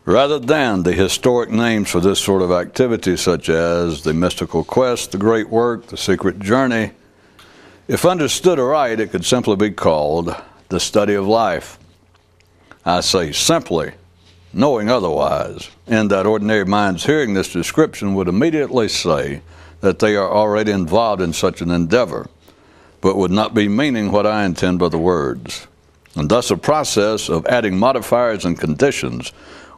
Rather than the historic names for this sort of activity, such as the mystical quest, the great work, the secret journey, if understood aright, it could simply be called the study of life. I say simply, knowing otherwise, in that ordinary minds hearing this description would immediately say that they are already involved in such an endeavor, but would not be meaning what I intend by the words. And thus a process of adding modifiers and conditions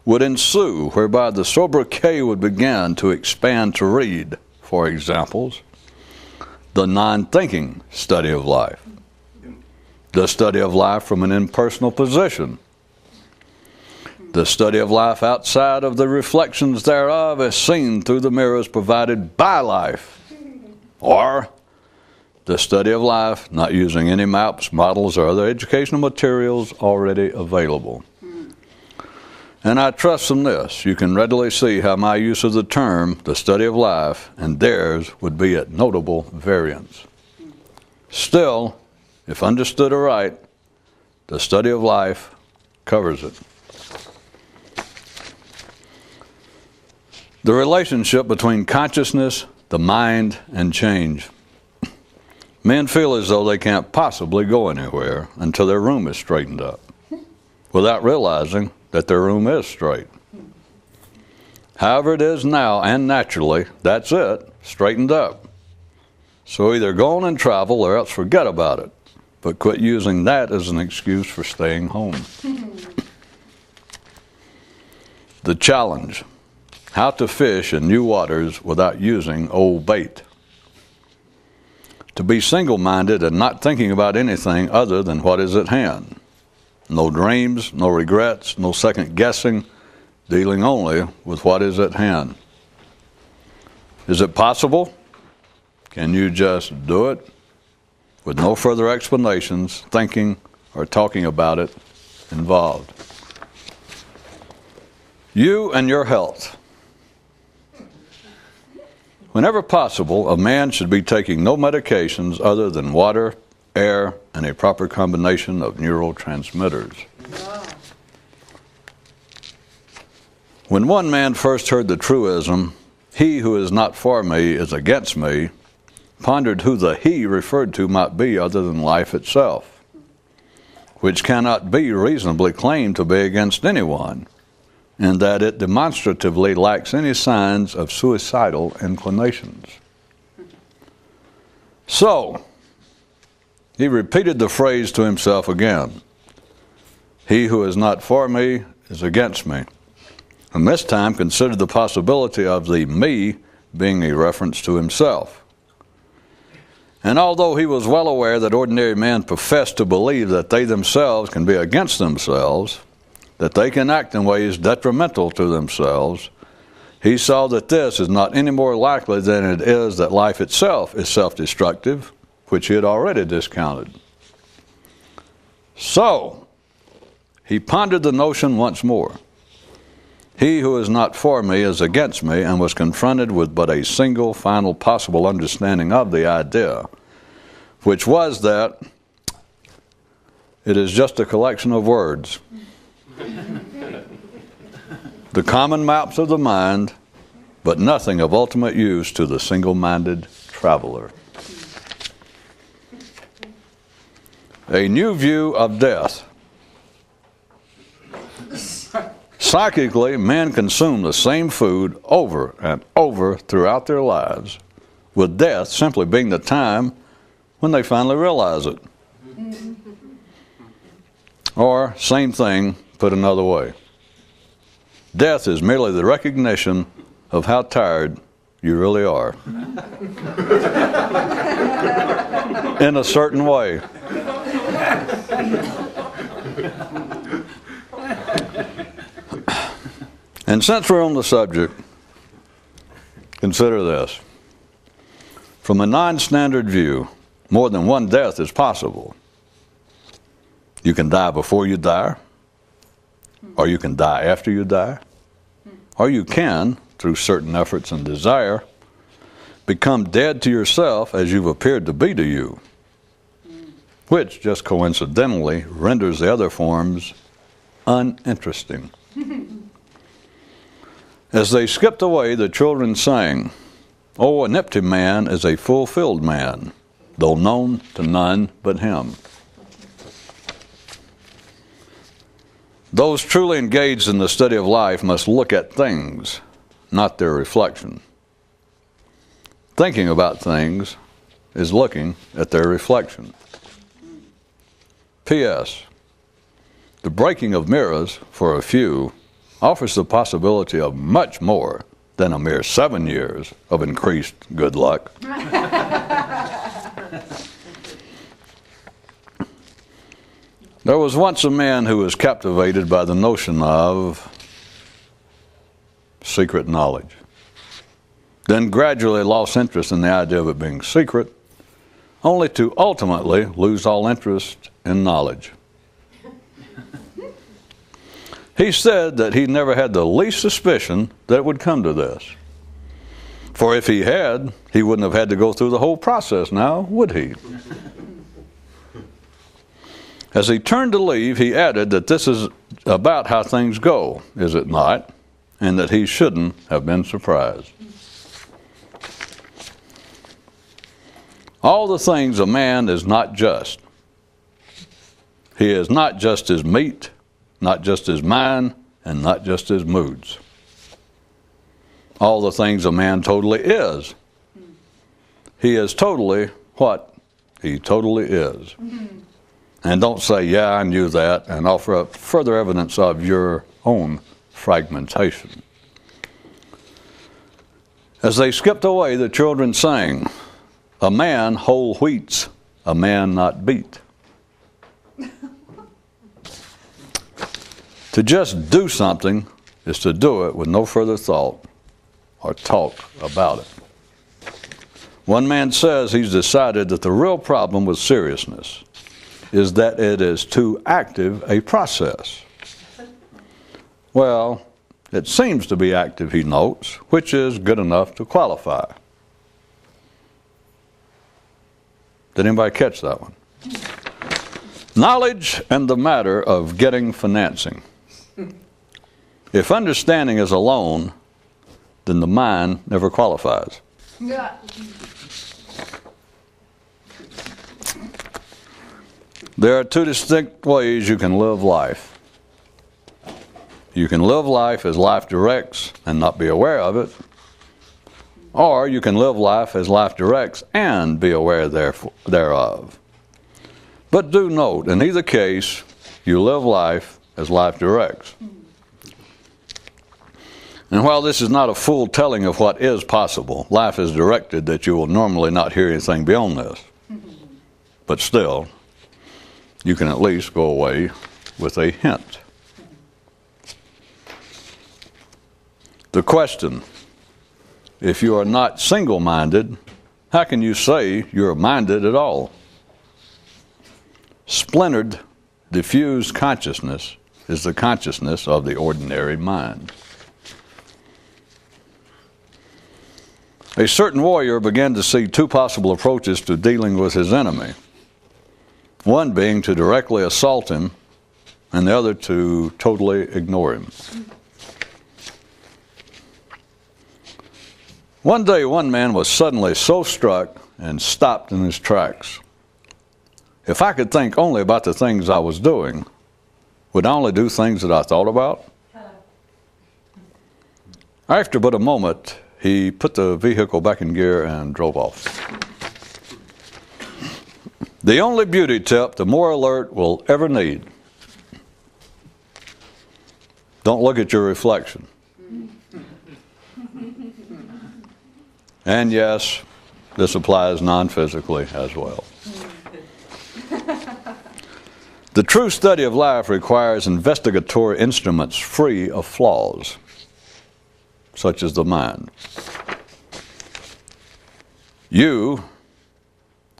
would ensue, whereby the sobriquet would begin to expand to read, for examples, the non-thinking study of life, the study of life from an impersonal position, the study of life outside of the reflections thereof as seen through the mirrors provided by life, or the study of life not using any maps, models, or other educational materials already available. And I trust from this, you can readily see how my use of the term, the study of life, and theirs would be at notable variance. Still, if understood aright, the study of life covers it. The relationship between consciousness, the mind, and change. Men feel as though they can't possibly go anywhere until their room is straightened up, without realizing that their room is straight. However it is now and naturally, that's it, straightened up. So either go on and travel or else forget about it, but quit using that as an excuse for staying home. The challenge, how to fish in new waters without using old bait. To be single-minded and not thinking about anything other than what is at hand. No dreams, no regrets, no second guessing, dealing only with what is at hand. Is it possible? Can you just do it with no further explanations, thinking, or talking about it involved? You and your health. Whenever possible, a man should be taking no medications other than water, air, and a proper combination of neurotransmitters. Wow. When one man first heard the truism, "He who is not for me is against me," pondered who the he referred to might be other than life itself, which cannot be reasonably claimed to be against anyone, in that it demonstratively lacks any signs of suicidal inclinations. So, he repeated the phrase to himself again. "He who is not for me is against me." And this time considered the possibility of the me being a reference to himself. And although he was well aware that ordinary men profess to believe that they themselves can be against themselves, that they can act in ways detrimental to themselves, he saw that this is not any more likely than it is that life itself is self-destructive, which he had already discounted. So, he pondered the notion once more. He who is not for me is against me, and was confronted with but a single final possible understanding of the idea, which was that it is just a collection of words. The common maps of the mind, but nothing of ultimate use to the single-minded traveler. A new view of death. Psychically, men consume the same food over and over throughout their lives, with death simply being the time when they finally realize it. Or, same thing, put another way. Death is merely the recognition of how tired you really are. In a certain way. And since we're on the subject, consider this. From a non-standard view, more than one death is possible. You can die before you die, or you can die after you die, or you can, through certain efforts and desire, become dead to yourself as you've appeared to be to you. which just coincidentally renders the other forms uninteresting. As they skipped away, the children sang, "Oh, an empty man is a fulfilled man, though known to none but him." Those truly engaged in the study of life must look at things, not their reflection. Thinking about things is looking at their reflection. P.S. The breaking of mirrors for a few offers the possibility of much more than a mere 7 years of increased good luck. There was once a man who was captivated by the notion of secret knowledge, then gradually lost interest in the idea of it being secret, only to ultimately lose all interest in knowledge. He said that he never had the least suspicion that it would come to this. For if he had, he wouldn't have had to go through the whole process now, would he? As he turned to leave, he added that this is about how things go, is it not? And that he shouldn't have been surprised. All the things a man is not just. He is not just his meat, not just his mind, and not just his moods. All the things a man totally is. He is totally what he totally is. And don't say, "Yeah, I knew that," and offer up further evidence of your own fragmentation. As they skipped away, the children sang, "A man whole wheats, a man not beat." To just do something is to do it with no further thought or talk about it. One man says he's decided that the real problem with seriousness is that it is too active a process. Well, it seems to be active, he notes, which is good enough to qualify. Did anybody catch that one? Knowledge and the matter of getting financing. If understanding is alone, then the mind never qualifies. Yeah. There are two distinct ways you can live life. You can live life as life directs and not be aware of it, or you can live life as life directs and be aware thereof. But do note, in either case, you live life as life directs. And while this is not a full telling of what is possible, life is directed that you will normally not hear anything beyond this. But still, you can at least go away with a hint. The question, if you are not single-minded, how can you say you're minded at all? Splintered, diffused consciousness is the consciousness of the ordinary mind. A certain warrior began to see two possible approaches to dealing with his enemy. One being to directly assault him, and the other to totally ignore him. One day, one man was suddenly so struck and stopped in his tracks. If I could think only about the things I was doing, would I only do things that I thought about? After but a moment, he put the vehicle back in gear and drove off. The only beauty tip the more alert will ever need. Don't look at your reflection. And yes, this applies non-physically as well. The true study of life requires investigatory instruments free of flaws, such as the mind. You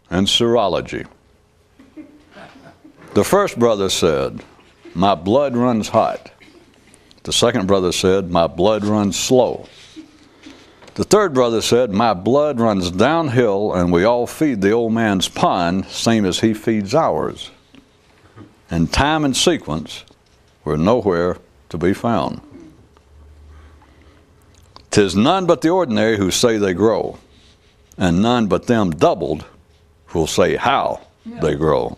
and serology. The first brother said, "My blood runs hot." The second brother said, "My blood runs slow." The third brother said, my blood runs downhill and we all feed the old man's pond, same as he feeds ours. And time and sequence were nowhere to be found. 'Tis none but the ordinary who say they grow, and none but them doubled who'll say how they grow.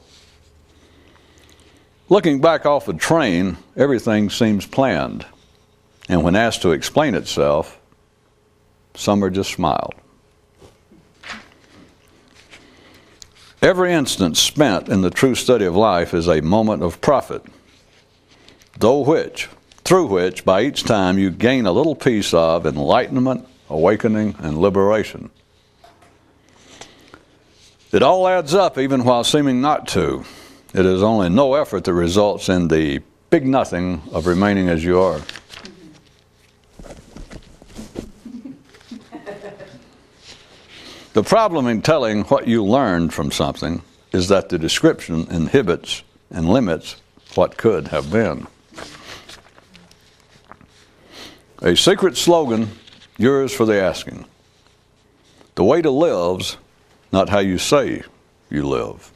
Looking back off a train, everything seems planned, and when asked to explain itself, Summer just smiled. Every instant spent in the true study of life is a moment of profit, through which, by each time, you gain a little piece of enlightenment, awakening, and liberation. It all adds up, even while seeming not to. It is only no effort that results in the big nothing of remaining as you are. The problem in telling what you learned from something is that the description inhibits and limits what could have been. A secret slogan, yours for the asking. The way to live's not how you say you live.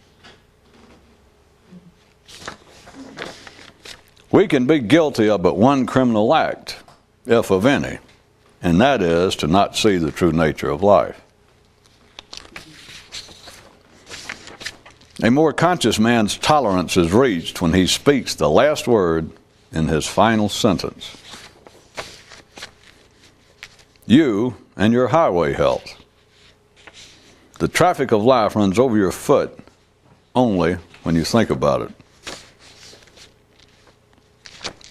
We can be guilty of but one criminal act, if of any, and that is to not see the true nature of life. A more conscious man's tolerance is reached when he speaks the last word in his final sentence. You and your highway health. The traffic of life runs over your foot only when you think about it.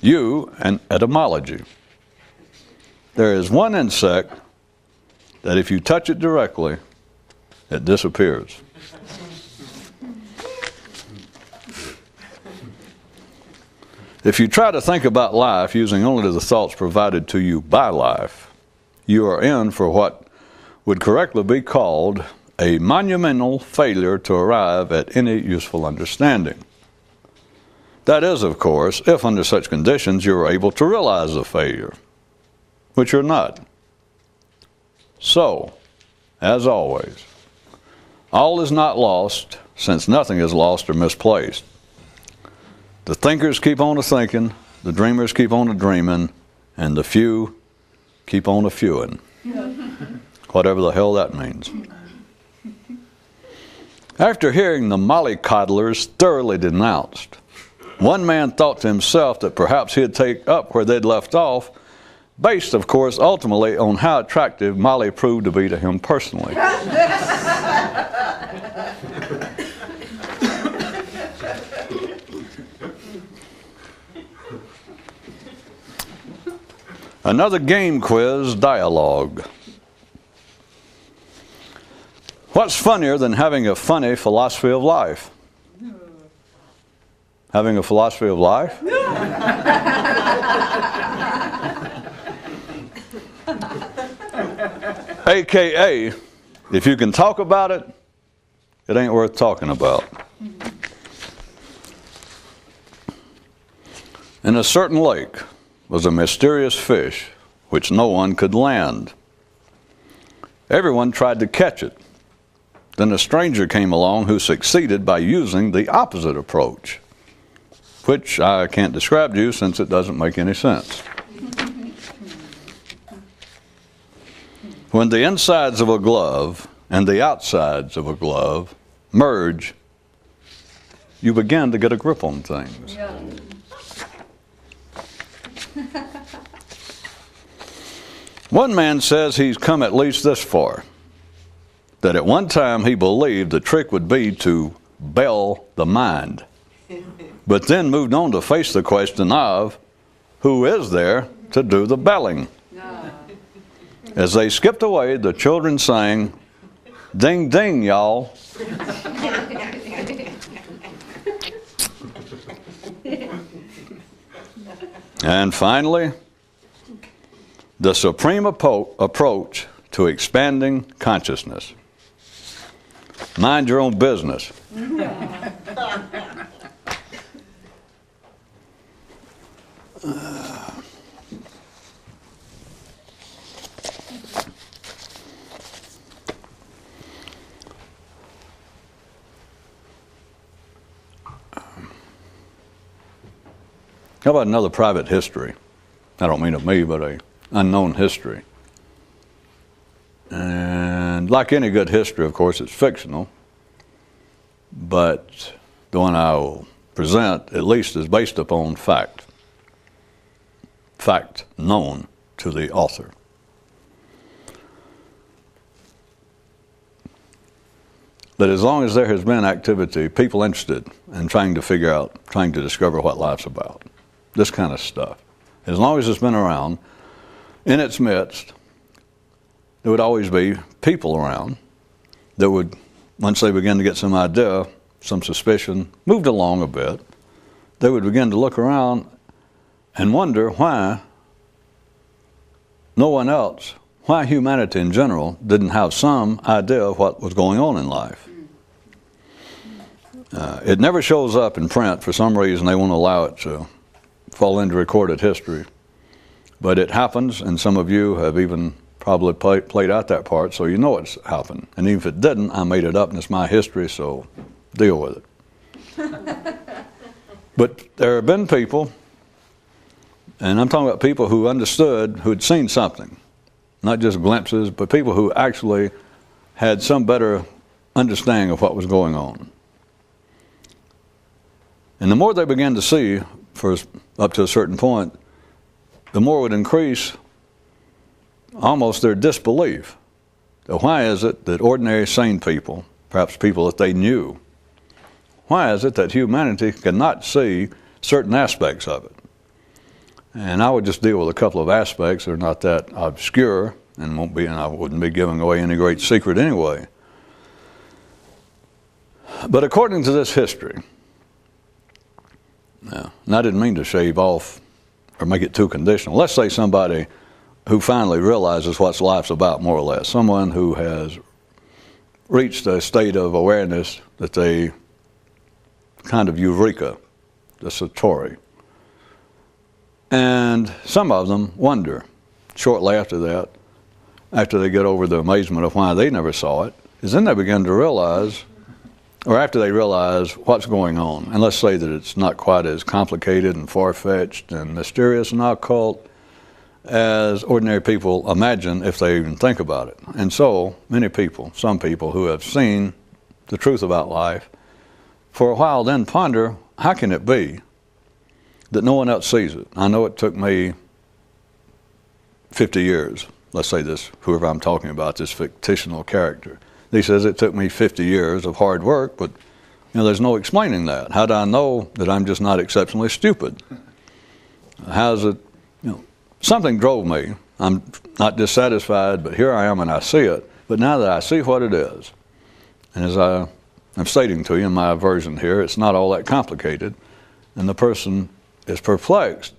You and etymology. There is one insect that if you touch it directly, it disappears. If you try to think about life using only the thoughts provided to you by life, you are in for what would correctly be called a monumental failure to arrive at any useful understanding. That is, of course, if under such conditions you are able to realize the failure, which you're not. So, as always, all is not lost, since nothing is lost or misplaced. The thinkers keep on a-thinking, the dreamers keep on a-dreaming, and the few keep on a-fewing. Whatever the hell that means. After hearing the mollycoddlers thoroughly denounced, one man thought to himself that perhaps he'd take up where they'd left off, based, of course, ultimately on how attractive Molly proved to be to him personally. Another game quiz dialogue. What's funnier than having a funny philosophy of life? Having a philosophy of life? AKA, if you can talk about it, it ain't worth talking about. In a certain lake was a mysterious fish which no one could land. Everyone tried to catch it. Then a stranger came along who succeeded by using the opposite approach, which I can't describe to you since it doesn't make any sense. When the insides of a glove and the outsides of a glove merge, you begin to get a grip on things. Yeah. One man says he's come at least this far, that at one time he believed the trick would be to bell the mind, but then moved on to face the question of who is there to do the belling. As they skipped away, the children sang, "Ding, ding, y'all." And finally, the supreme approach to expanding consciousness. Mind your own business. How about another private history? I don't mean of me, but a unknown history. And like any good history, of course, it's fictional. But the one I will present, at least, is based upon fact. Fact known to the author. That as long as there has been activity, people interested in trying to discover what life's about. This kind of stuff. As long as it's been around, in its midst, there would always be people around that would, once they begin to get some idea, some suspicion, moved along a bit, they would begin to look around and wonder why no one else, why humanity in general didn't have some idea of what was going on in life. It never shows up in print. For some reason, they won't allow it to fall into recorded history. But it happens, and some of you have even probably played out that part, so you know it's happened. And even if it didn't, I made it up, and it's my history, so deal with it. But there have been people, and I'm talking about people who understood, who had seen something, not just glimpses, but people who actually had some better understanding of what was going on. And the more they began to see, for up to a certain point, the more it would increase almost their disbelief. So why is it that ordinary sane people, perhaps people that they knew, why is it that humanity cannot see certain aspects of it? And I would just deal with a couple of aspects that are not that obscure and I wouldn't be giving away any great secret anyway. But according to this history, and I didn't mean to shave off or make it too conditional. Let's say somebody who finally realizes what life's about, more or less. Someone who has reached a state of awareness that they kind of eureka, the satori. And some of them wonder, shortly after that, after they get over the amazement of why they never saw it, is then they begin to realize, or after they realize what's going on, and let's say that it's not quite as complicated and far-fetched and mysterious and occult as ordinary people imagine if they even think about it. And so many people, some people who have seen the truth about life, for a while then ponder, how can it be that no one else sees it? I know it took me 50 years. Let's say this, whoever I'm talking about, this fictional character. He says it took me 50 years of hard work, but there's no explaining that. How do I know that I'm just not exceptionally stupid? How's it, something drove me. I'm not dissatisfied, but here I am and I see it. But now that I see what it is, and as I'm stating to you in my version here, it's not all that complicated, and the person is perplexed.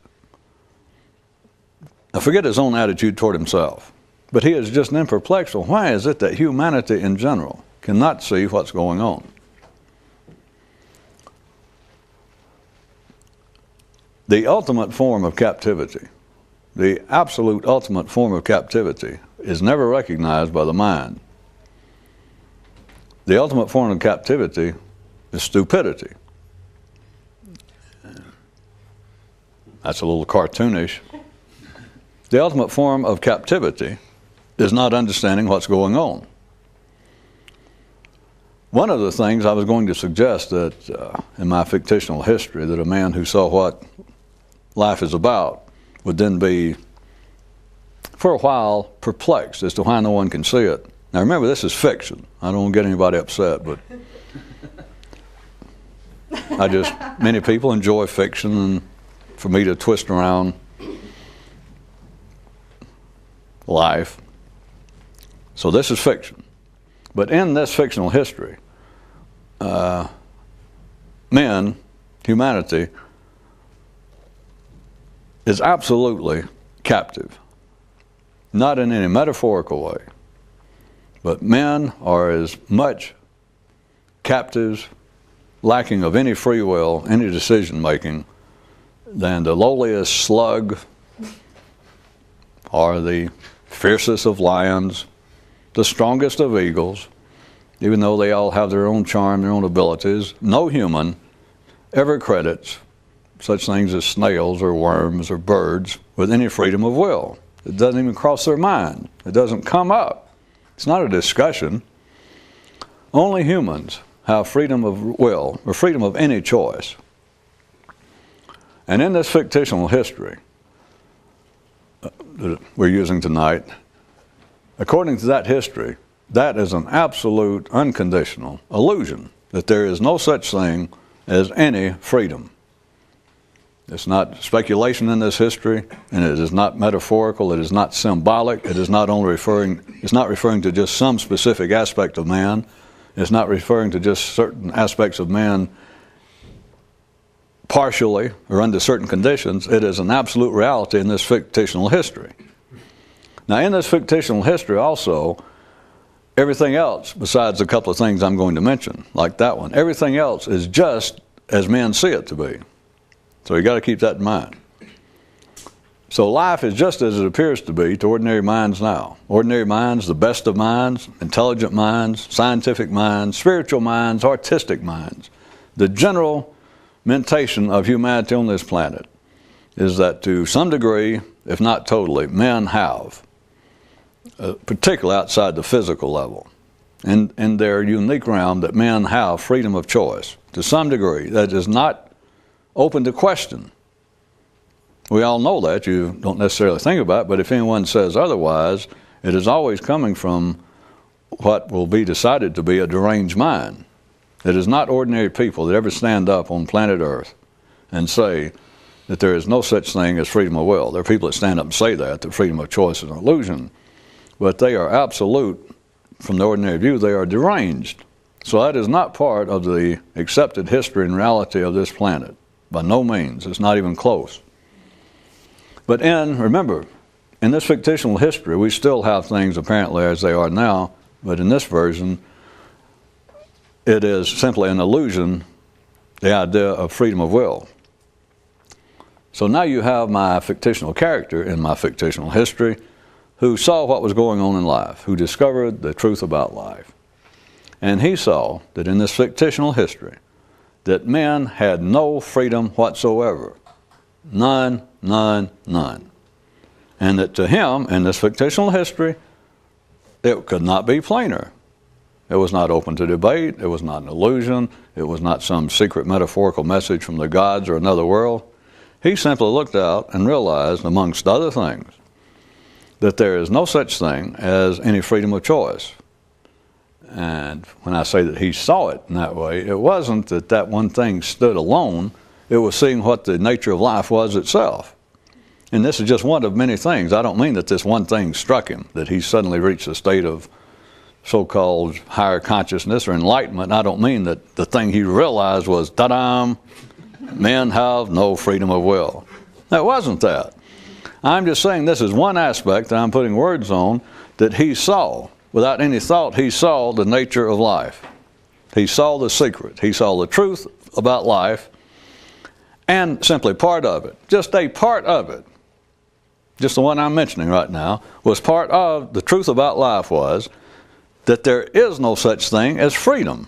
Now forget his own attitude toward himself. But he is just then perplexed. Well, why is it that humanity in general cannot see what's going on? The ultimate form of captivity, the absolute ultimate form of captivity, is never recognized by the mind. The ultimate form of captivity is stupidity. That's a little cartoonish. The ultimate form of captivity is not understanding what's going on. One of the things I was going to suggest that in my fictional history, that a man who saw what life is about would then be, for a while, perplexed as to why no one can see it. Now remember, this is fiction. I don't want to get anybody upset, but many people enjoy fiction, and for me to twist around life. So this is fiction. But in this fictional history, humanity, is absolutely captive. Not in any metaphorical way, but men are as much captives, lacking of any free will, any decision making, than the lowliest slug or the fiercest of lions, the strongest of eagles. Even though they all have their own charm, their own abilities, no human ever credits such things as snails or worms or birds with any freedom of will. It doesn't even cross their mind. It doesn't come up. It's not a discussion. Only humans have freedom of will or freedom of any choice. And in this fictional history that we're using tonight, according to that history, that is an absolute, unconditional illusion that there is no such thing as any freedom. It's not speculation in this history, and it is not metaphorical, it is not symbolic, it is not referring to just some specific aspect of man, it's not referring to just certain aspects of man partially or under certain conditions. It is an absolute reality in this fictional history. Now, in this fictional history also, everything else, besides a couple of things I'm going to mention, like that one, everything else is just as men see it to be. So you got to keep that in mind. So life is just as it appears to be to ordinary minds now. Ordinary minds, the best of minds, intelligent minds, scientific minds, spiritual minds, artistic minds. The general mentation of humanity on this planet is that to some degree, if not totally, men have, particularly outside the physical level, in their unique realm, that men have freedom of choice. To some degree, that is not open to question. We all know that. You don't necessarily think about it, but if anyone says otherwise, it is always coming from what will be decided to be a deranged mind. It is not ordinary people that ever stand up on planet Earth and say that there is no such thing as freedom of will. There are people that stand up and say that freedom of choice is an illusion, but they are absolute. From the ordinary view, they are deranged. So that is not part of the accepted history and reality of this planet. By no means. It's not even close. But remember, in this fictional history, we still have things apparently as they are now, but in this version, it is simply an illusion, the idea of freedom of will. So now you have my fictional character in my fictional history who saw what was going on in life, who discovered the truth about life. And he saw that in this fictional history, that men had no freedom whatsoever. None, none, none. And that to him, in this fictional history, it could not be plainer. It was not open to debate. It was not an illusion. It was not some secret metaphorical message from the gods or another world. He simply looked out and realized, amongst other things, that there is no such thing as any freedom of choice. And when I say that he saw it in that way, it wasn't that one thing stood alone. It was seeing what the nature of life was itself. And this is just one of many things. I don't mean that this one thing struck him, that he suddenly reached a state of so-called higher consciousness or enlightenment. I don't mean that the thing he realized was, ta-da, men have no freedom of will. That wasn't that. I'm just saying this is one aspect that I'm putting words on that he saw. Without any thought, he saw the nature of life. He saw the secret. He saw the truth about life, and simply part of it, just a part of it, just the one I'm mentioning right now, was part of the truth about life was that there is no such thing as freedom.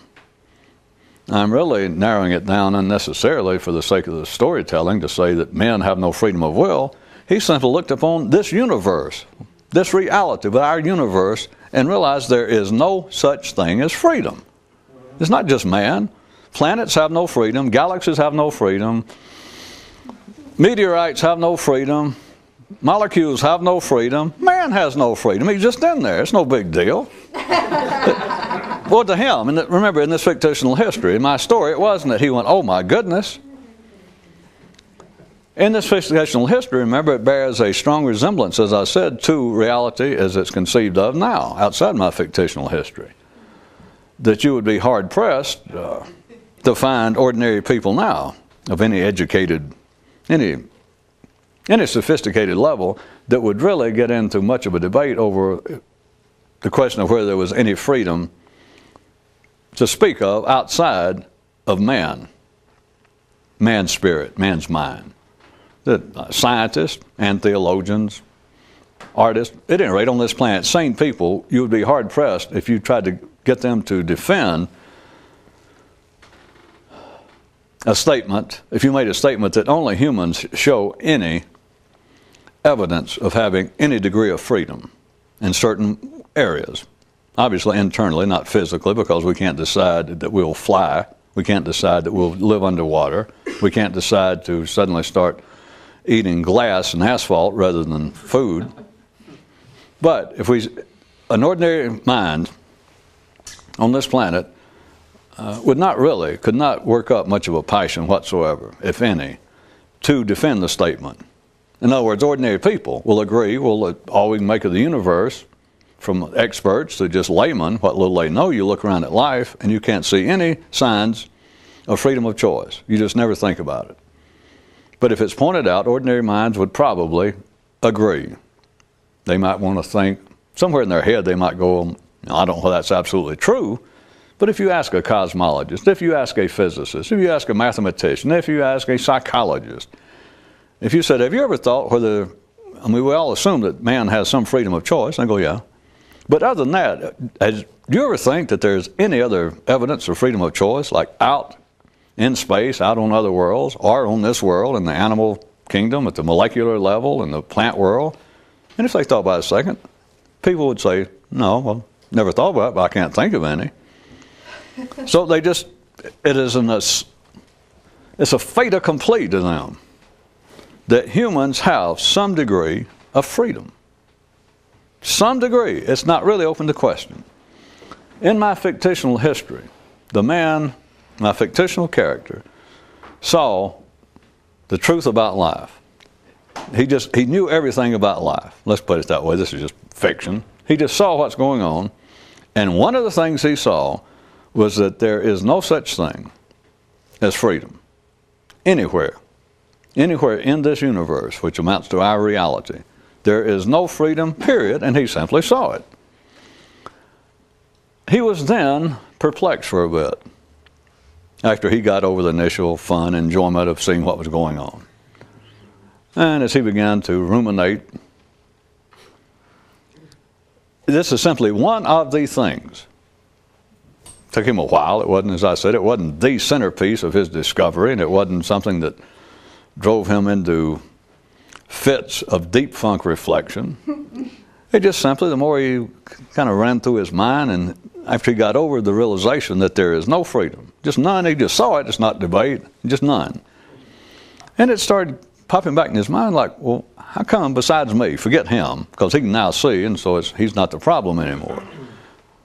I'm really narrowing it down unnecessarily for the sake of the storytelling to say that men have no freedom of will. He simply looked upon this universe, this reality of our universe, and realized there is no such thing as freedom. It's not just man. Planets have no freedom. Galaxies have no freedom. Meteorites have no freedom. Molecules have no freedom. Man has no freedom. He's just in there. It's no big deal. Well, to him, and remember in this fictional history, in my story, it wasn't that he went, oh my goodness. In this fictional history, remember, it bears a strong resemblance, as I said, to reality as it's conceived of now, outside my fictional history. That you would be hard-pressed to find ordinary people now of any educated, any sophisticated level that would really get into much of a debate over the question of whether there was any freedom to speak of outside of man, man's spirit, man's mind. That scientists and theologians, artists, at any rate on this planet, sane people, you would be hard-pressed if you tried to get them to defend a statement, if you made a statement that only humans show any evidence of having any degree of freedom in certain areas, obviously internally, not physically, because we can't decide that we'll fly, we can't decide that we'll live underwater, we can't decide to suddenly start eating glass and asphalt rather than food. But if an ordinary mind on this planet could not work up much of a passion whatsoever, if any, to defend the statement. In other words, ordinary people will agree, well, all we can make of the universe, from experts to just laymen, what little they know, you look around at life and you can't see any signs of freedom of choice. You just never think about it. But if it's pointed out, ordinary minds would probably agree. They might want to think, somewhere in their head they might go, I don't know if that's absolutely true, but if you ask a cosmologist, if you ask a physicist, if you ask a mathematician, if you ask a psychologist, if you said, have you ever thought whether, we all assume that man has some freedom of choice, and I go, yeah. But other than that, do you ever think that there's any other evidence of freedom of choice, like out in space, out on other worlds, or on this world, in the animal kingdom, at the molecular level, in the plant world? And if they thought about it a second, people would say, no, well, never thought about it, but I can't think of any. So it's a fait accompli to them that humans have some degree of freedom. Some degree. It's not really open to question. In my fictional history, the man, my fictional character, saw the truth about life. He knew everything about life. Let's put it that way. This is just fiction. He just saw what's going on. And one of the things he saw was that there is no such thing as freedom anywhere. Anywhere in this universe, which amounts to our reality. There is no freedom, period, and he simply saw it. He was then perplexed for a bit after he got over the initial fun enjoyment of seeing what was going on. And as he began to ruminate, this is simply one of the things. It took him a while. It wasn't, as I said, it wasn't the centerpiece of his discovery, and it wasn't something that drove him into fits of deep funk reflection. It just simply, the more he kind of ran through his mind, and after he got over the realization that there is no freedom, just none, he just saw it, it's not debate, just none. And it started popping back in his mind like, well, how come besides me, forget him, because he can now see, and so he's not the problem anymore.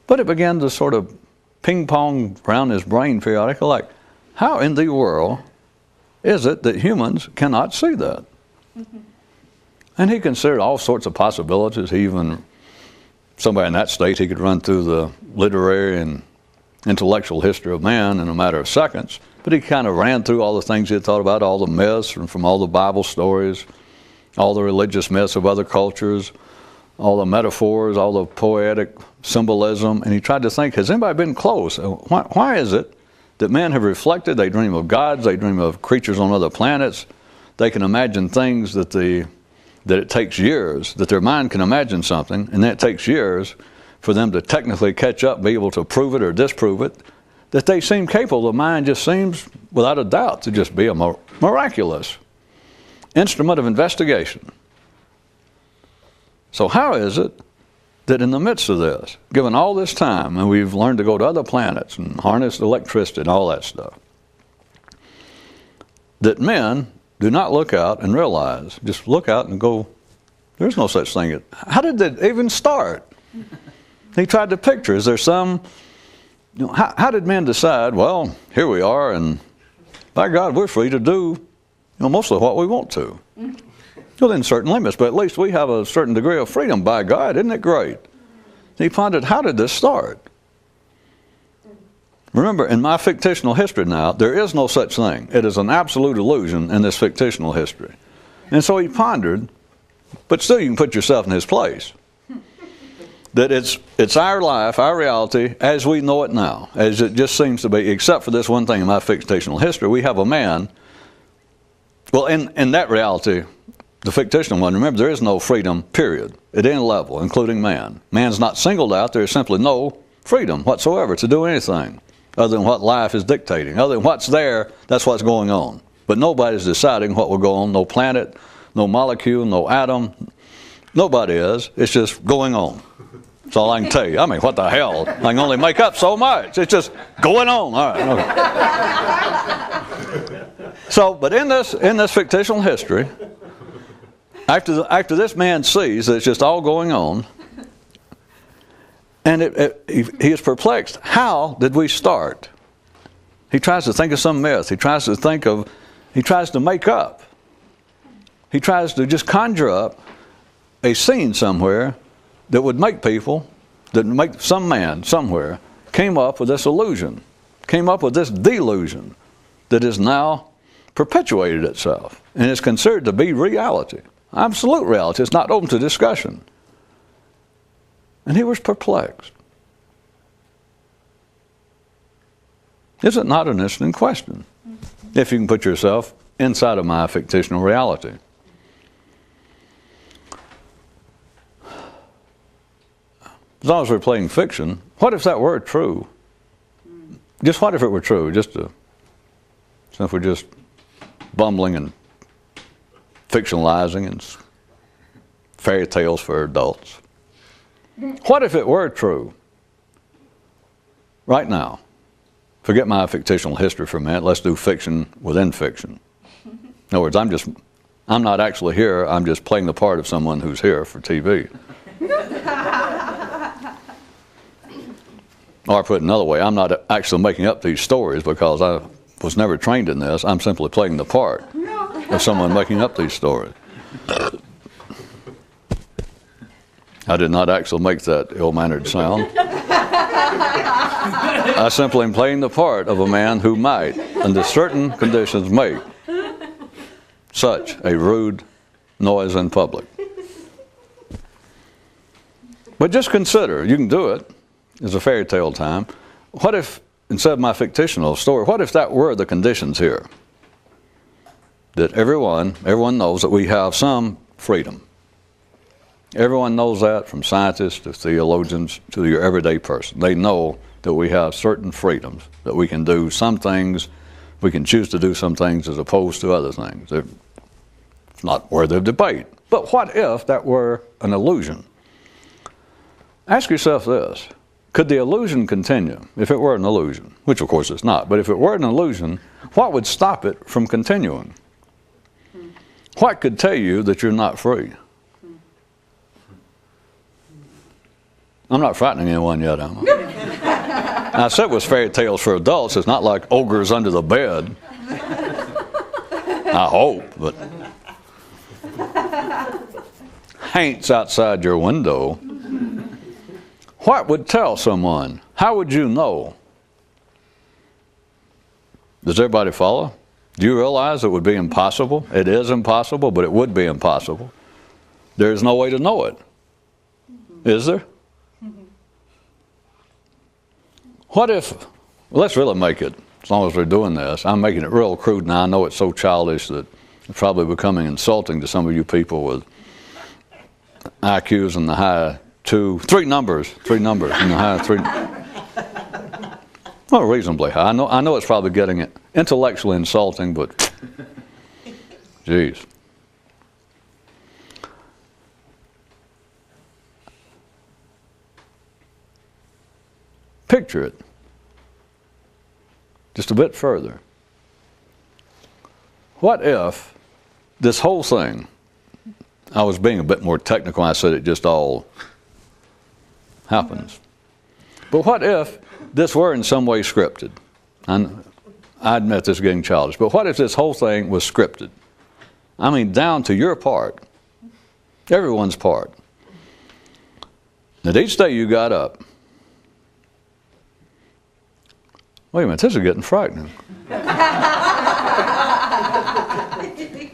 But it began to sort of ping-pong around his brain periodically, like, how in the world is it that humans cannot see that? And he considered all sorts of possibilities. He even, somebody in that state, he could run through the literary and intellectual history of man in a matter of seconds. But he kind of ran through all the things he had thought about, all the myths from all the Bible stories, all the religious myths of other cultures, all the metaphors, all the poetic symbolism. And he tried to think, has anybody been close? Why is it that men have reflected? They dream of gods, they dream of creatures on other planets. They can imagine things that it takes years, that their mind can imagine something, and then it takes years for them to technically catch up, be able to prove it or disprove it, that they seem capable. The mind just seems, without a doubt, to just be a miraculous instrument of investigation. So how is it that in the midst of this, given all this time, and we've learned to go to other planets and harness electricity and all that stuff, that men do not look out and realize, just look out and go, there's no such thing. How did that even start? He tried to picture, is there some, how did men decide, well, here we are, and by God, we're free to do mostly what we want to. Within certain limits, but at least we have a certain degree of freedom by God. Isn't it great? He pondered, how did this start? Remember, in my fictional history now, there is no such thing. It is an absolute illusion in this fictional history. And so he pondered, but still you can put yourself in his place. That it's our life, our reality, as we know it now, as it just seems to be, except for this one thing in my fictional history. We have a man, well, in that reality, the fictional one, remember, there is no freedom, period, at any level, including man. Man's not singled out. There is simply no freedom whatsoever to do anything. other than what life is dictating. Other than what's there, that's what's going on. But nobody's deciding what will go on. No planet, no molecule, no atom. Nobody is. It's just going on. That's all I can tell you. I mean, what the hell? I can only make up so much. It's just going on. All right. Okay. So, but in this fictional history, after this man sees that it's just all going on, and he is perplexed. How did we start? He tries to think of some myth. He tries to make up. He tries to just conjure up a scene somewhere that would make some man somewhere came up with this illusion, came up with this delusion that is now perpetuated itself and is considered to be reality, absolute reality. It's not open to discussion. And he was perplexed. Is it not an interesting question? If you can put yourself inside of my fictional reality. As long as we're playing fiction, what if that were true? Just what if it were true? Since we're just bumbling and fictionalizing and fairy tales for adults. What if it were true? Right now. Forget my fictional history for a minute. Let's do fiction within fiction. In other words, I'm not actually here. I'm just playing the part of someone who's here for TV. Or put another way, I'm not actually making up these stories because I was never trained in this. I'm simply playing the part of someone making up these stories. I did not actually make that ill-mannered sound. I simply am playing the part of a man who might, under certain conditions, make such a rude noise in public. But just consider, you can do it. It's a fairy tale time. What if, instead of my fictional story, what if that were the conditions here? That everyone knows that we have some freedom. Everyone knows that, from scientists to theologians to your everyday person. They know that we have certain freedoms, that we can do some things, we can choose to do some things as opposed to other things. It's not worthy of debate. But what if that were an illusion? Ask yourself this. Could the illusion continue if it were an illusion? Which, of course, it's not. But if it were an illusion, what would stop it from continuing? What could tell you that you're not free? I'm not frightening anyone yet, am I? I said it was fairy tales for adults. It's not like ogres under the bed. I hope, but haints outside your window. What would tell someone? How would you know? Does everybody follow? Do you realize it would be impossible? It is impossible, but it would be impossible. There is no way to know it. Is there? What if, well, let's really make it, as long as we're doing this, I'm making it real crude now. I know it's so childish that it's probably becoming insulting to some of you people with IQs in the high three numbers in the high three. Well, reasonably high. I know it's probably getting it intellectually insulting, but geez. Picture it just a bit further. What if this whole thing, I was being a bit more technical when I said it just all happens. But what if this were in some way scripted? And I admit this is getting childish, but what if this whole thing was scripted? I mean, down to your part, everyone's part. That each day you got up, wait a minute, this is getting frightening.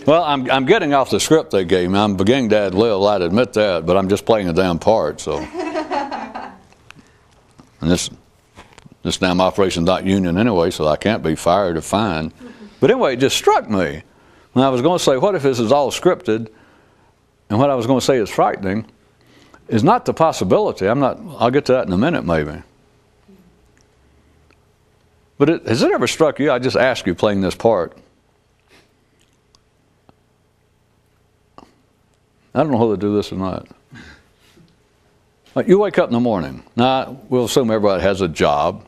Well, I'm getting off the script they gave me. I'm beginning to ad lib, I'd admit that, but I'm just playing a damn part, so. And this damn operation's not union anyway, so I can't be fired or fined. But anyway, it just struck me when I was going to say, what if this is all scripted? And what I was going to say is frightening, is not the possibility. I'll get to that in a minute maybe. But has it ever struck you, I just ask you playing this part, I don't know whether to do this or not. Like you wake up in the morning. Now, we'll assume everybody has a job.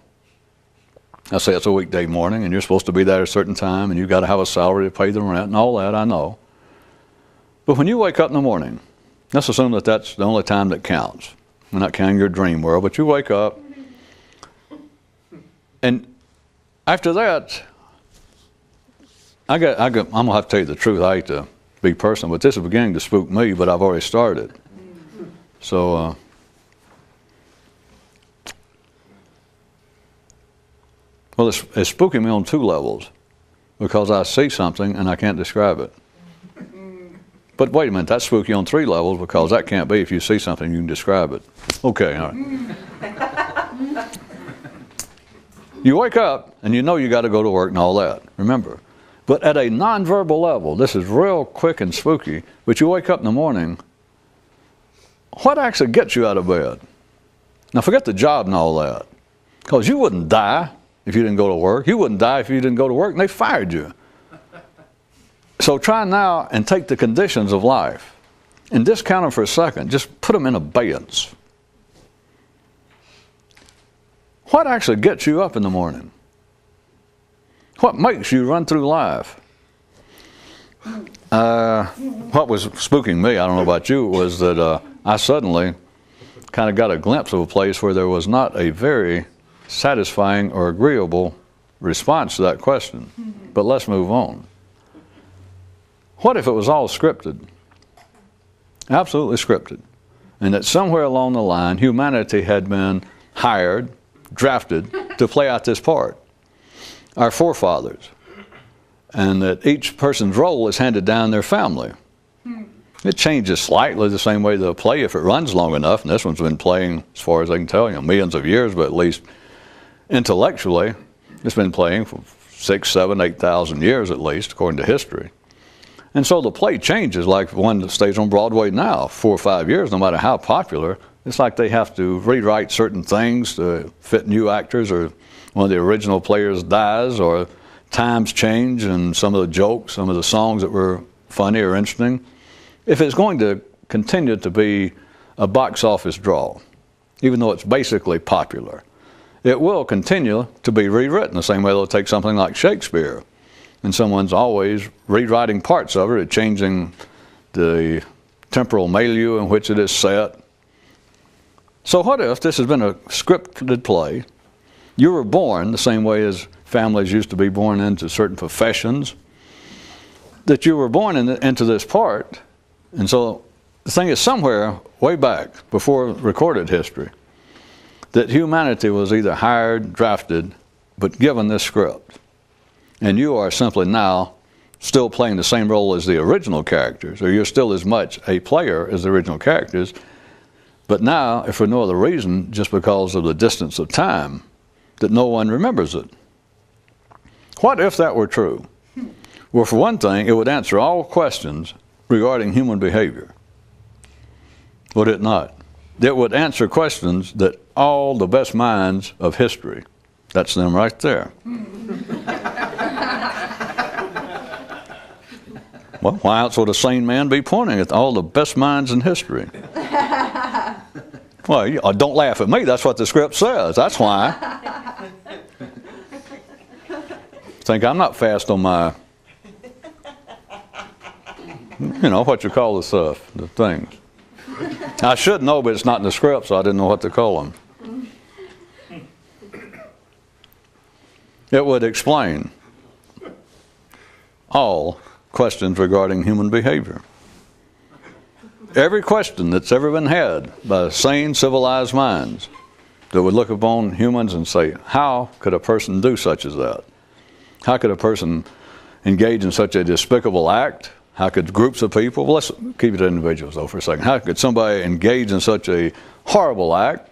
I say it's a weekday morning, and you're supposed to be there at a certain time, and you've got to have a salary to pay the rent and all that, I know. But when you wake up in the morning, let's assume that that's the only time that counts. We're not counting your dream world, but you wake up, and after that, I'm going to have to tell you the truth. I hate to be personal, but this is beginning to spook me, but I've already started. So, well, it's spooking me on two levels, because I see something and I can't describe it. But wait a minute, that's spooky on three levels, because that can't be if you see something you can describe it. Okay, all right. You wake up and you know you got to go to work and all that, remember. But at a nonverbal level, this is real quick and spooky, but you wake up in the morning, what actually gets you out of bed? Now forget the job and all that, because you wouldn't die if you didn't go to work. You wouldn't die if you didn't go to work and they fired you. So try now and take the conditions of life and discount them for a second. Just put them in abeyance. What actually gets you up in the morning? What makes you run through life? What was spooking me, I don't know about you, was that I suddenly kind of got a glimpse of a place where there was not a very satisfying or agreeable response to that question. But let's move on. What if it was all scripted? Absolutely scripted. And that somewhere along the line, humanity had been hired, drafted to play out this part. Our forefathers. And that each person's role is handed down their family. It changes slightly the same way they'll play if it runs long enough. And this one's been playing, as far as I can tell, millions of years, but at least intellectually, it's been playing for 6,000, 7,000, 8,000 years at least, according to history. And so the play changes, like one that stays on Broadway now, 4 or 5 years, no matter how popular. It's like they have to rewrite certain things to fit new actors, or one of the original players dies, or times change and some of the jokes, some of the songs that were funny or interesting. If it's going to continue to be a box office draw, even though it's basically popular, it will continue to be rewritten the same way they'll take something like Shakespeare. And someone's always rewriting parts of it, changing the temporal milieu in which it is set. So what if this has been a scripted play? You were born the same way as families used to be born into certain professions, that you were born into this part. And so the thing is, somewhere way back before recorded history, that humanity was either hired, drafted, but given this script. And you are simply now still playing the same role as the original characters, or you're still as much a player as the original characters, but now, if for no other reason, just because of the distance of time, that no one remembers it. What if that were true? Well, for one thing, it would answer all questions regarding human behavior. Would it not? It would answer questions that all the best minds of history, that's them right there. Well, why else would a sane man be pointing at all the best minds in history? Well, don't laugh at me. That's what the script says. That's why. Think I'm not fast on my, what you call the stuff, the things. I should know, but it's not in the script, so I didn't know what to call them. It would explain all questions regarding human behavior. Every question that's ever been had by sane, civilized minds that would look upon humans and say, how could a person do such as that? How could a person engage in such a despicable act? How could groups of people, well, let's keep it to individuals though for a second. How could somebody engage in such a horrible act?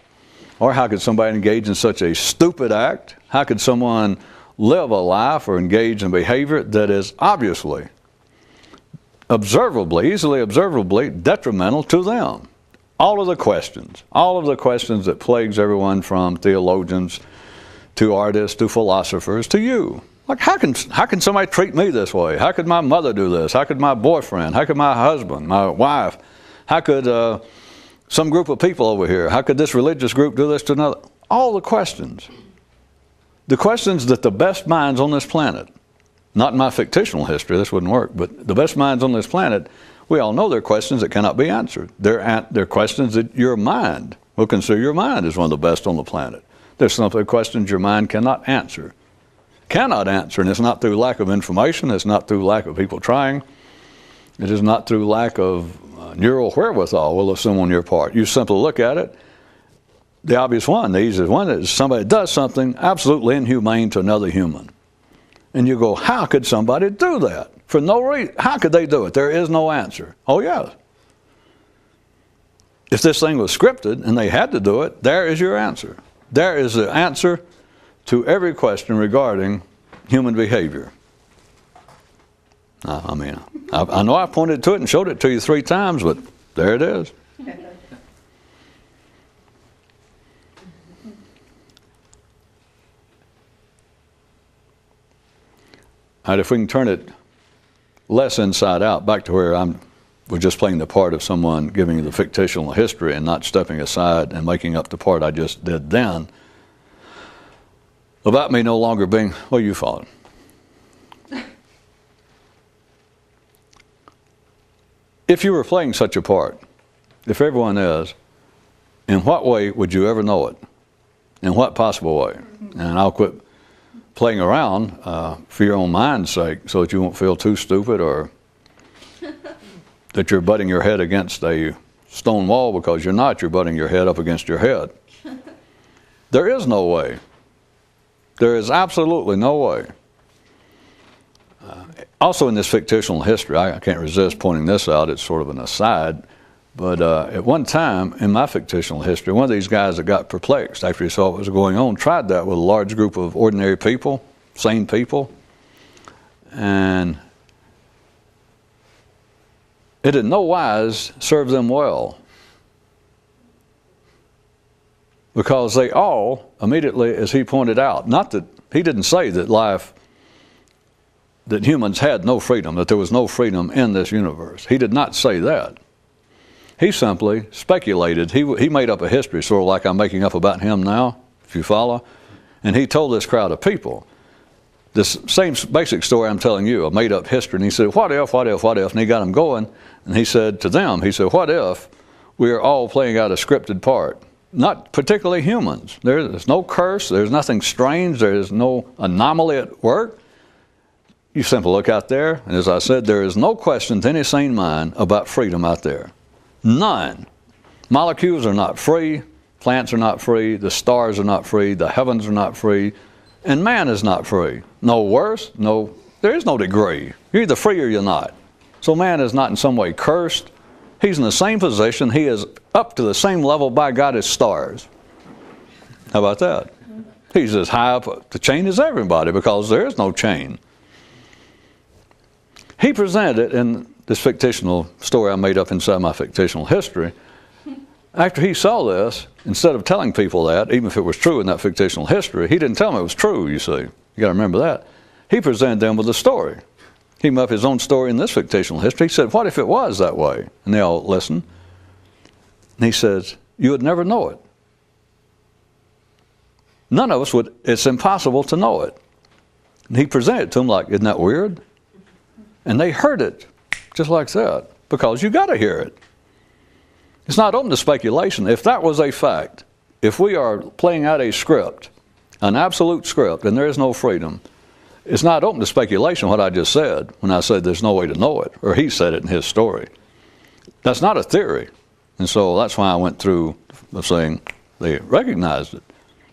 Or how could somebody engage in such a stupid act? How could someone live a life or engage in behavior that is obviously, easily observably detrimental to them? All of the questions that plagues everyone from theologians to artists, to philosophers, to you. Like, how can somebody treat me this way? How could my mother do this? How could my boyfriend? How could my husband, my wife? How could some group of people over here? How could this religious group do this to another? All the questions. The questions that the best minds on this planet, not in my fictional history, this wouldn't work, but the best minds on this planet, we all know they're questions that cannot be answered. They're questions that your mind will consider your mind as one of the best on the planet. There's simply questions your mind cannot answer. Cannot answer, and it's not through lack of information, it's not through lack of people trying, it is not through lack of neural wherewithal, we'll assume on your part. You simply look at it. The obvious one, the easiest one, is somebody does something absolutely inhumane to another human. And you go, how could somebody do that? For no reason. How could they do it? There is no answer. Oh, yes. If this thing was scripted and they had to do it, there is your answer. There is the answer to every question regarding human behavior. I know I pointed to it and showed it to you 3 times, but there it is. And if we can turn it less inside out, back to where we're just playing the part of someone giving you the fictional history and not stepping aside and making up the part I just did then, about me no longer being, well, you followed. If you were playing such a part, if everyone is, in what way would you ever know it? In what possible way? And I'll quit playing around for your own mind's sake so that you won't feel too stupid or that you're butting your head against a stone wall, because you're not. You're butting your head up against your head. There is no way. There is absolutely no way. Also in this fictional history, I can't resist pointing this out, it's sort of an aside, but at one time in my fictional history, one of these guys that got perplexed after he saw what was going on tried that with a large group of ordinary people, sane people, and it in no wise served them well, because they all, immediately as he pointed out, not that he didn't say that that humans had no freedom, that there was no freedom in this universe. He did not say that. He simply speculated. He made up a history, sort of like I'm making up about him now, if you follow. And he told this crowd of people this same basic story I'm telling you, a made-up history. And he said, what if, what if, what if? And he got them going. And he said to them, he said, what if we are all playing out a scripted part? Not particularly humans. There's no curse. There's nothing strange. There's no anomaly at work. You simply look out there, and as I said, there is no question to any sane mind about freedom out there. None. Molecules are not free. Plants are not free. The stars are not free. The heavens are not free. And man is not free. No worse. There is no degree. You're either free or you're not. So man is not in some way cursed. He's in the same position. He is up to the same level by God as stars. How about that? He's as high up the chain as everybody, because there is no chain. He presented it in this fictional story I made up inside my fictional history. After he saw this, instead of telling people that, even if it was true in that fictional history, he didn't tell them it was true, you see. You got to remember that. He presented them with a story. He made up his own story in this fictional history. He said, what if it was that way? And they all listened. And he says, you would never know it. None of us would. It's impossible to know it. And he presented it to them like, isn't that weird? And they heard it just like that, because you got to hear it. It's not open to speculation. If that was a fact, if we are playing out a script, an absolute script, and there is no freedom, it's not open to speculation what I just said when I said there's no way to know it, or he said it in his story. That's not a theory. And so that's why I went through saying they recognized it.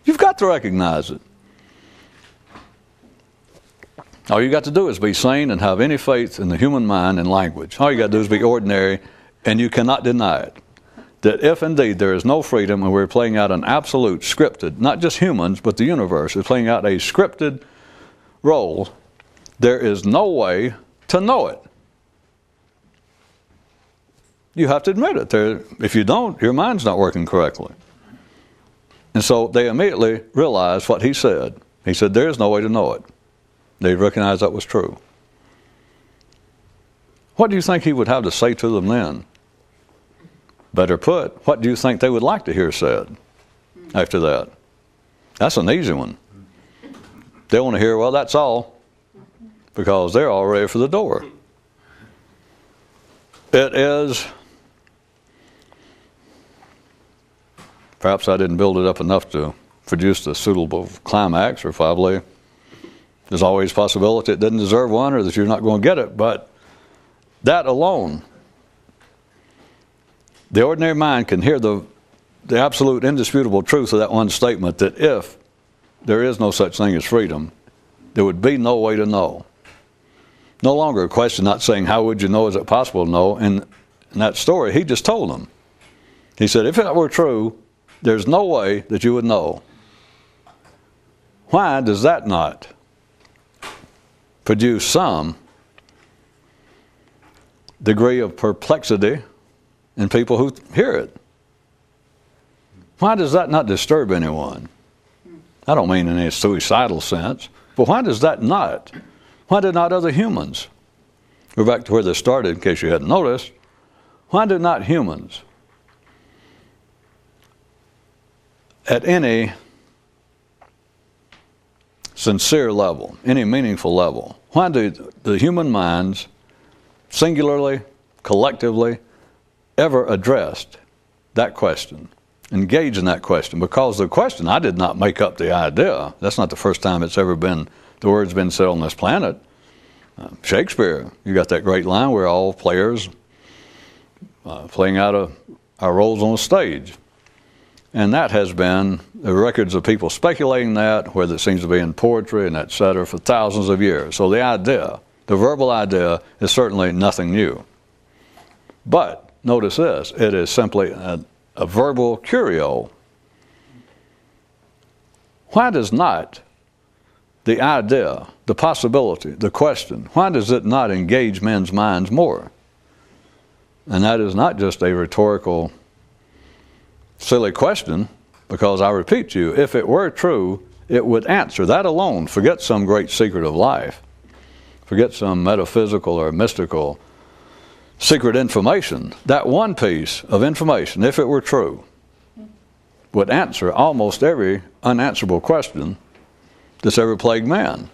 You've got to recognize it. All you got to do is be sane and have any faith in the human mind and language. All you got to do is be ordinary, and you cannot deny it. That if indeed there is no freedom and we're playing out an absolute scripted, not just humans, but the universe is playing out a scripted role, there is no way to know it. You have to admit it. If you don't, your mind's not working correctly. And so they immediately realized what he said. He said, there is no way to know it. They recognized that was true. What do you think he would have to say to them then? Better put, what do you think they would like to hear said after that? That's an easy one. They want to hear, well, that's all, because they're all ready for the door. It is, perhaps I didn't build it up enough to produce the suitable climax, or probably there's always a possibility it didn't deserve one, or that you're not going to get it, but that alone, the ordinary mind can hear the absolute indisputable truth of that one statement, that if there is no such thing as freedom, there would be no way to know. No longer a question, not saying, how would you know, is it possible to know? In that story, he just told them. He said, if it were true, there's no way that you would know. Why does that not produce some degree of perplexity in people who hear it? Why does that not disturb anyone? I don't mean in a suicidal sense, but why does that not? Why do not other humans? We're back to where this started, in case you hadn't noticed. Why do not humans, at any sincere level, any meaningful level, why do the human minds, singularly, collectively, ever addressed that question, engage in that question? Because the question, I did not make up the idea. That's not the first time it's ever been, the word's been said on this planet. Shakespeare, you got that great line, we're all players playing out our roles on the stage. And that has been the records of people speculating that, whether it seems to be in poetry and et cetera, for thousands of years. So the idea, the verbal idea, is certainly nothing new. But notice this, it is simply a verbal curio. Why does not the idea, the possibility, the question, why does it not engage men's minds more? And that is not just a rhetorical, silly question, because I repeat to you, if it were true, it would answer that alone. Forget some great secret of life. Forget some metaphysical or mystical secret information. That one piece of information, if it were true, would answer almost every unanswerable question that's ever plagued man.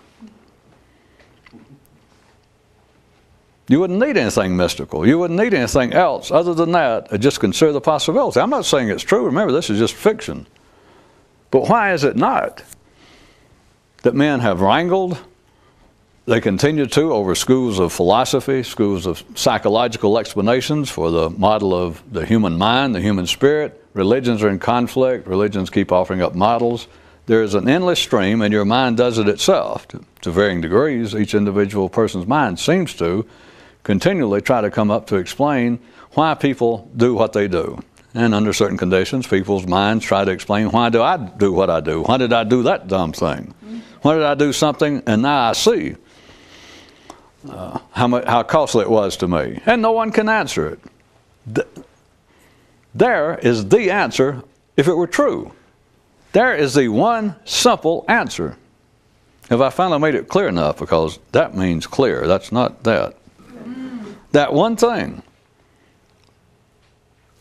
You wouldn't need anything mystical. You wouldn't need anything else other than that. Just consider the possibility. I'm not saying it's true. Remember, this is just fiction. But why is it not that men have wrangled? They continue to over schools of philosophy, schools of psychological explanations for the model of the human mind, the human spirit. Religions are in conflict. Religions keep offering up models. There is an endless stream, and your mind does it itself to varying degrees. Each individual person's mind seems to continually try to come up to explain why people do what they do. And under certain conditions, people's minds try to explain, why do I do what I do? Why did I do that dumb thing? Why did I do something and now I see how costly it was to me? And no one can answer it. There is the answer if it were true. There is the one simple answer. Have I finally made it clear enough? Because that means clear. That's not that. That one thing.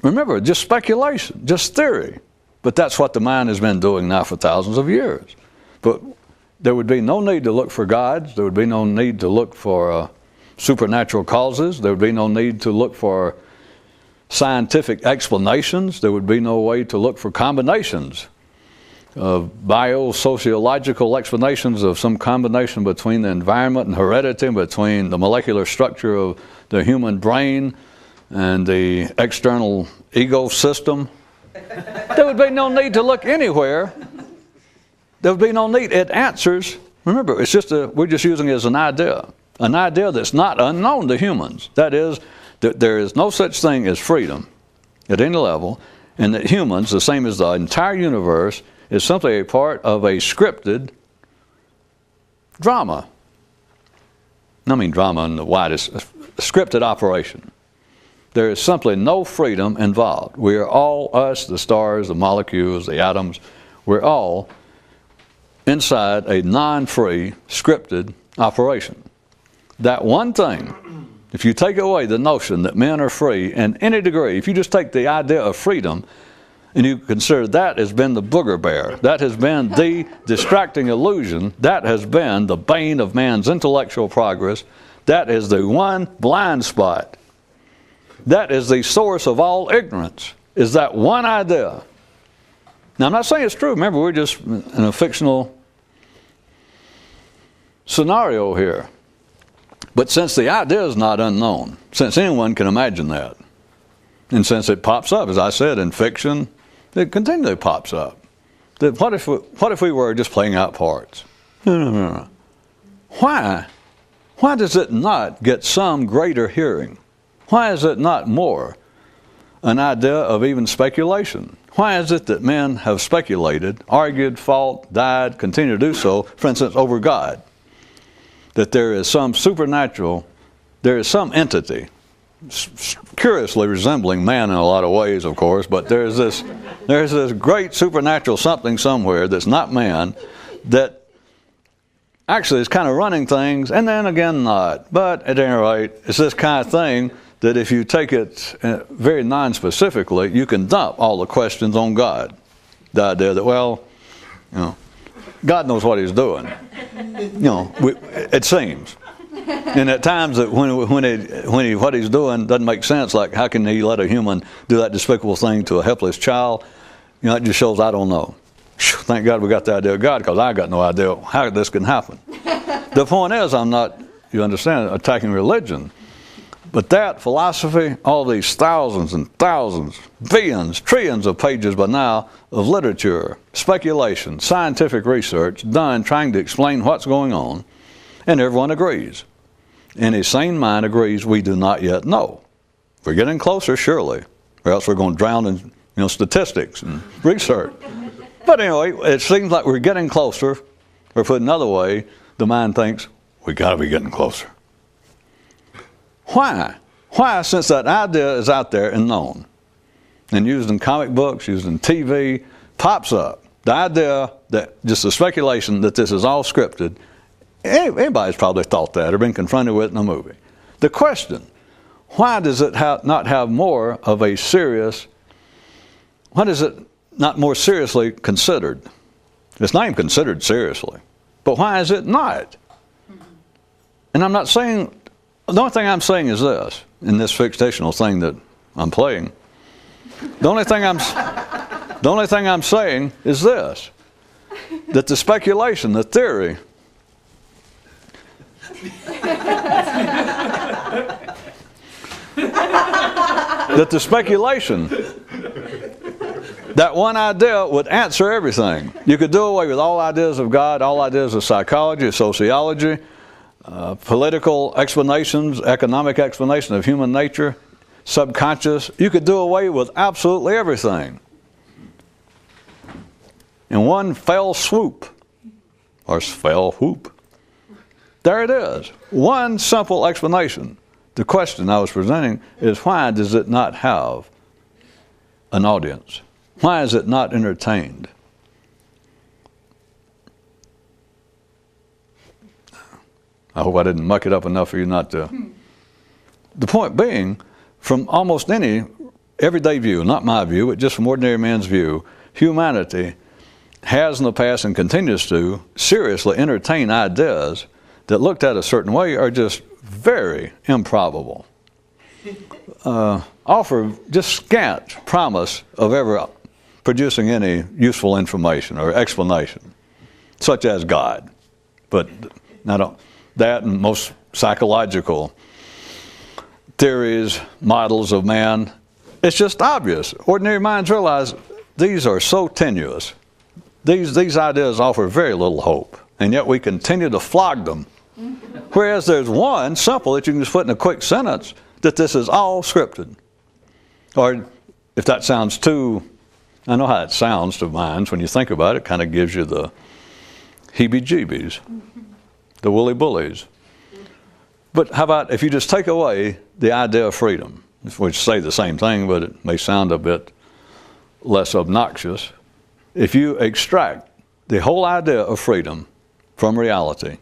Remember, just speculation, just theory. But that's what the mind has been doing now for thousands of years. But there would be no need to look for gods. There would be no need to look for supernatural causes. There would be no need to look for scientific explanations. There would be no way to look for combinations of biosociological explanations of some combination between the environment and heredity, between the molecular structure of the human brain and the external ego system. There would be no need to look anywhere. There would be no need. It answers. Remember, it's just we're just using it as an idea that's not unknown to humans. That is, that there is no such thing as freedom at any level, and that humans, the same as the entire universe, is simply a part of a scripted drama. I mean drama in the widest, a scripted operation. There is simply no freedom involved. We are all us, the stars, the molecules, the atoms. We're all inside a non-free, scripted operation. That one thing, if you take away the notion that men are free in any degree, if you just take the idea of freedom and you consider that has been the booger bear, that has been the distracting illusion, that has been the bane of man's intellectual progress, that is the one blind spot, that is the source of all ignorance, is that one idea. Now, I'm not saying it's true. Remember, we're just in a fictional scenario here. But since the idea is not unknown, since anyone can imagine that, and since it pops up, as I said, in fiction, it continually pops up. That what if we were just playing out parts? No. Why does it not get some greater hearing? Why is it not more an idea of even speculation? Why is it that men have speculated, argued, fought, died, continue to do so, for instance, over God? That there is some supernatural, there is some entity, curiously resembling man in a lot of ways, of course, but there's this great supernatural something somewhere that's not man, that actually is kind of running things, and then again not. But at any rate, it's this kind of thing that if you take it very non-specifically, you can dump all the questions on God. The idea that, well, God knows what He's doing. It seems. And at times that when what He's doing doesn't make sense, like how can He let a human do that despicable thing to a helpless child? It just shows I don't know. Thank God we got the idea of God, because I got no idea how this can happen. The point is, I'm not, you understand, attacking religion. But that philosophy, all these thousands and thousands, billions, trillions of pages by now of literature, speculation, scientific research done trying to explain what's going on, and everyone agrees. Any sane mind agrees we do not yet know. We're getting closer, surely, or else we're going to drown in statistics and research. But anyway, it seems like we're getting closer, or put another way, the mind thinks we got to be getting closer. Why? Why, since that idea is out there and known, and used in comic books, used in TV, pops up, the idea that just the speculation that this is all scripted, anybody's probably thought that or been confronted with in a movie. The question, why does it not have more of a serious, why is it not more seriously considered? It's not even considered seriously, but why is it not? And I'm not saying, the only thing I'm saying is this, in this fictional thing that I'm playing. The only thing I'm saying is this, that the speculation, the theory, that the speculation, that one idea would answer everything. You could do away with all ideas of God, all ideas of psychology, sociology, political explanations, economic explanation of human nature, subconscious. You could do away with absolutely everything in one fell swoop, or fell whoop. There it is. One simple explanation. The question I was presenting is, why does it not have an audience? Why is it not entertained? I hope I didn't muck it up enough for you not to. The point being, from almost any everyday view, not my view, but just from ordinary man's view, humanity has in the past and continues to seriously entertain ideas that, looked at a certain way, are just very improbable. Offer just scant promise of ever producing any useful information or explanation, such as God. But not that, and most psychological theories, models of man, it's just obvious. Ordinary minds realize these are so tenuous. These ideas offer very little hope, and yet we continue to flog them. Whereas there's one simple that you can just put in a quick sentence, that this is all scripted. Or if that sounds too, I know how it sounds to minds when you think about it, kind of gives you the heebie-jeebies, the woolly-bullies. But how about if you just take away the idea of freedom, which say the same thing, but it may sound a bit less obnoxious. if you extract the whole idea of freedom from reality,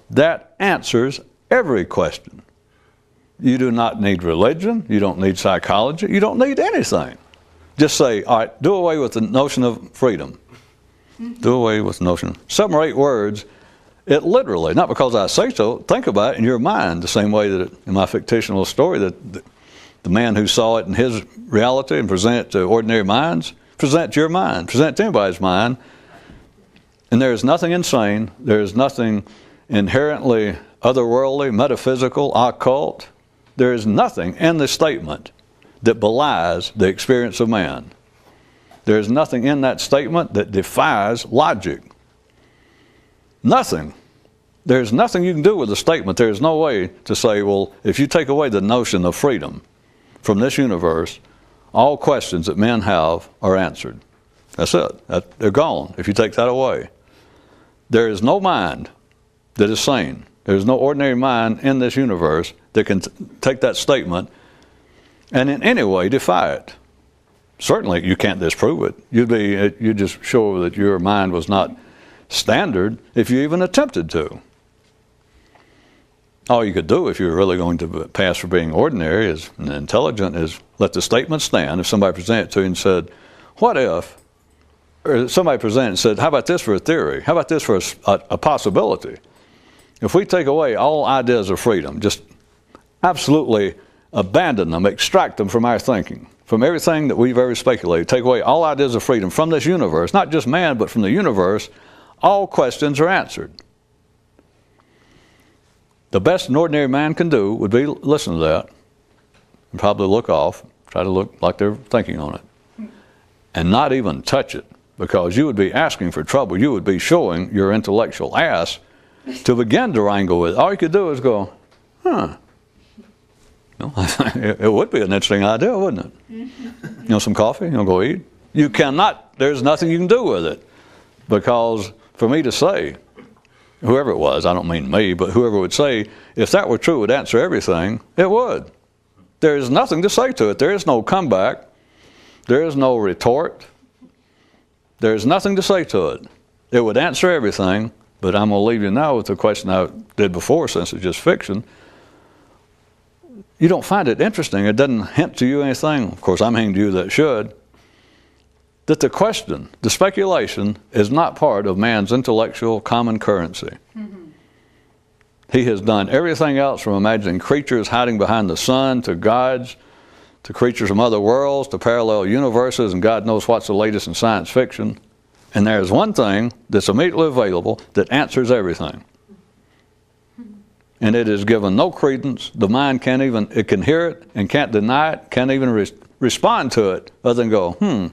that answers every question. You do not need religion. You don't need psychology. You don't need anything. Just say, all right, do away with the notion of freedom. Do away with the notion. 7 or 8 words, it literally, not because I say so, think about it in your mind the same way that in my fictional story that the man who saw it in his reality and present it to ordinary minds, present to your mind, present to anybody's mind. And there is nothing insane. There is nothing inherently otherworldly, metaphysical, occult. There is nothing in this statement that belies the experience of man. There is nothing in that statement that defies logic. Nothing. There's nothing you can do with the statement. There's no way to say, well, if you take away the notion of freedom from this universe, all questions that men have are answered. That's it. They're gone if you take that away. There is no mind that is sane. There's no ordinary mind in this universe that can take that statement and in any way defy it. Certainly you can't disprove it. You'd just show that your mind was not standard if you even attempted to. All you could do if you were really going to pass for being ordinary and intelligent is let the statement stand. If somebody presented it to you and said, what if, or somebody presented and said, how about this for a theory? How about this for a possibility? If we take away all ideas of freedom, just absolutely abandon them, extract them from our thinking, from everything that we've ever speculated, take away all ideas of freedom from this universe, not just man, but from the universe, all questions are answered. The best an ordinary man can do would be listen to that and probably look off, try to look like they're thinking on it, and not even touch it, because you would be asking for trouble. You would be showing your intellectual ass to begin to wrangle with. All you could do is go, huh. It would be an interesting idea, wouldn't it? You know, some coffee, you know, go eat. You cannot, there's nothing you can do with it. Because for me to say, whoever it was, I don't mean me, but whoever would say, if that were true, it would answer everything, it would. There is nothing to say to it. There is no comeback. There is no retort. There is nothing to say to it. It would answer everything, but I'm going to leave you now with the question I did before, since it's just fiction. You don't find it interesting. It doesn't hint to you anything. Of course, I'm hinting to you that it should. That the question, the speculation, is not part of man's intellectual common currency. Mm-hmm. He has done everything else from imagining creatures hiding behind the sun to gods, to creatures from other worlds, to parallel universes, and God knows what's the latest in science fiction. And there's one thing that's immediately available that answers everything. And it is given no credence. The mind can't even, it can hear it and can't deny it, can't even respond to it other than go,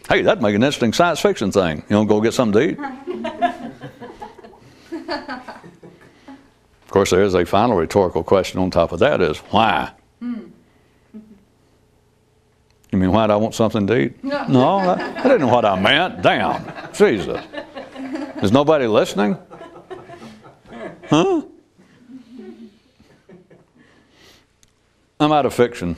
hey, that'd make an interesting science fiction thing. You want to go get something to eat? Of course, there is a final rhetorical question on top of that is, why? You mean, why do I want something to eat? No, that isn't what I meant. Damn, Jesus. Is nobody listening? Huh? I'm out of fiction.